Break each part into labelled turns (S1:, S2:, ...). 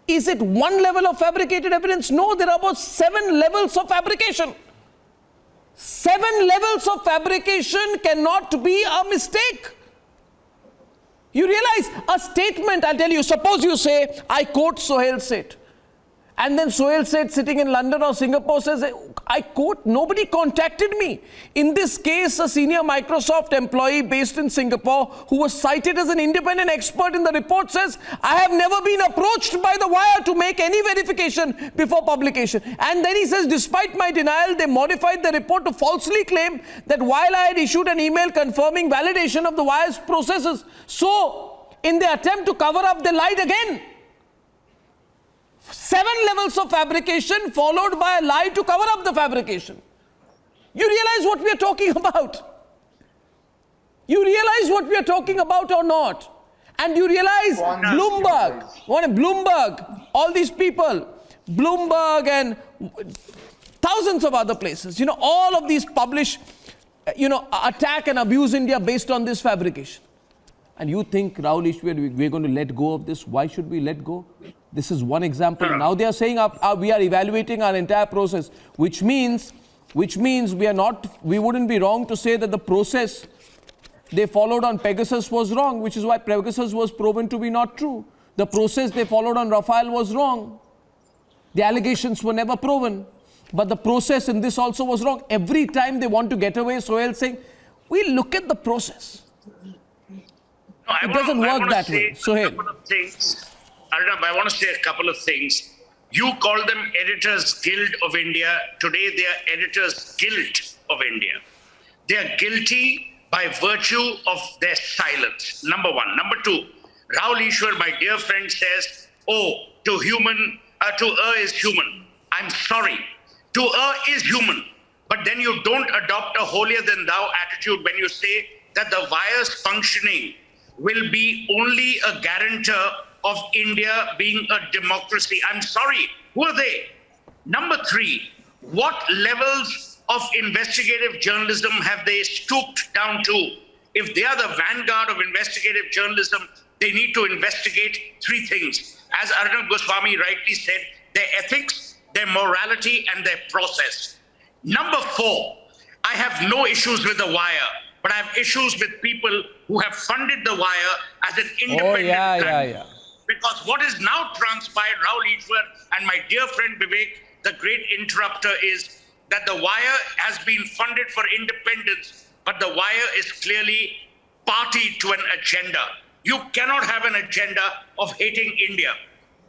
S1: Is it one level of fabricated evidence? No, there are about 7 levels of fabrication. 7 levels of fabrication cannot be a mistake. You realize a statement, I'll tell you, suppose you say, I quote Suhel Seth. And then Suhel Seth sitting in London or Singapore says, I quote, nobody contacted me. In this case, a senior Microsoft employee based in Singapore who was cited as an independent expert in the report says, I have never been approached by the wire to make any verification before publication. And then he says, despite my denial, they modified the report to falsely claim that while I had issued an email confirming validation of the wire's processes. So, in the attempt to cover up, they lied again. 7 levels of fabrication followed by a lie to cover up the fabrication. You realize what we are talking about? You realize what we are talking about or not? And you realize Bloomberg, all these people, Bloomberg and thousands of other places, all of these publish, attack and abuse India based on this fabrication. And you think, Rahul Ishwar, we're going to let go of this? Why should we let go? This is one example. Now they are saying we are evaluating our entire process, which means we wouldn't be wrong to say that the process they followed on Pegasus was wrong, which is why Pegasus was proven to be not true. The process they followed on Rafale was wrong. The allegations were never proven. But the process in this also was wrong. Every time they want to get away, Suhel saying, we look at the process. It doesn't work that way. Suhel.
S2: Arnab, I want to say a couple of things. You call them Editors Guild of India. Today they are Editors Guilt of India. They are guilty by virtue of their silence. Number one. Number two, Rahul Ishwar, my dear friend, says, to err is human. I'm sorry. To err is human. But then you don't adopt a holier-than-thou attitude when you say that the wire's functioning will be only a guarantor of India being a democracy. I'm sorry, who are they? Number three, what levels of investigative journalism have they stooped down to? If they are the vanguard of investigative journalism, they need to investigate 3 things. As Arnab Goswami rightly said, their ethics, their morality, and their process. Number 4, I have no issues with the wire, but I have issues with people who have funded the wire as an independent Because what is now transpired, Rahul Ishwar and my dear friend Vivek, the great interrupter, is that the wire has been funded for independence, but the wire is clearly party to an agenda. You cannot have an agenda of hating India.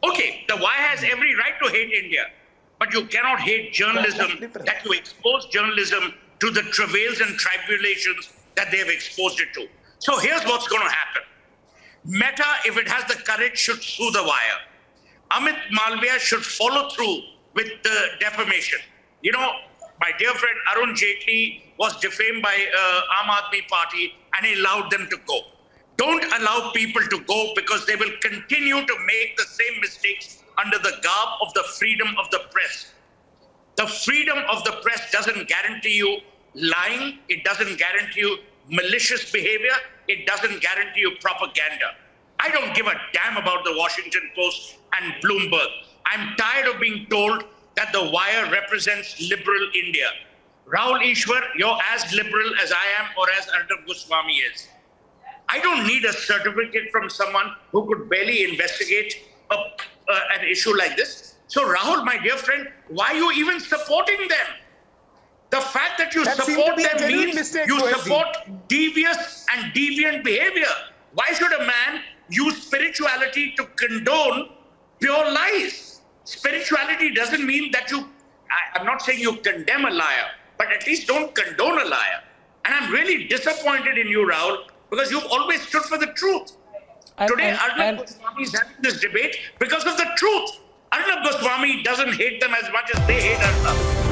S2: Okay, the wire has every right to hate India, but you cannot hate journalism, that you expose journalism to the travails and tribulations that they have exposed it to. So here's what's going to happen. Meta, if it has the courage, should sue the wire. Amit Malviya should follow through with the defamation. My dear friend Arun Jaitley was defamed by Aam Aadmi Party and he allowed them to go. Don't allow people to go because they will continue to make the same mistakes under the garb of the freedom of the press. The freedom of the press doesn't guarantee you lying. It doesn't guarantee you malicious behavior. It doesn't guarantee you propaganda. I don't give a damn about the Washington Post and Bloomberg. I'm tired of being told that the wire represents liberal India. Rahul Ishwar, you're as liberal as I am or as Arnab Goswami is. I don't need a certificate from someone who could barely investigate an issue like this. So Rahul, my dear friend, why are you even supporting them? The fact that you support them means you support devious and deviant behavior. Why should a man use spirituality to condone pure lies? Spirituality doesn't mean that I'm not saying you condemn a liar, but at least don't condone a liar. And I'm really disappointed in you, Rahul, because you've always stood for the truth. Today, Arnab Goswami is having this debate because of the truth. Arnab Goswami doesn't hate them as much as they hate Arnab.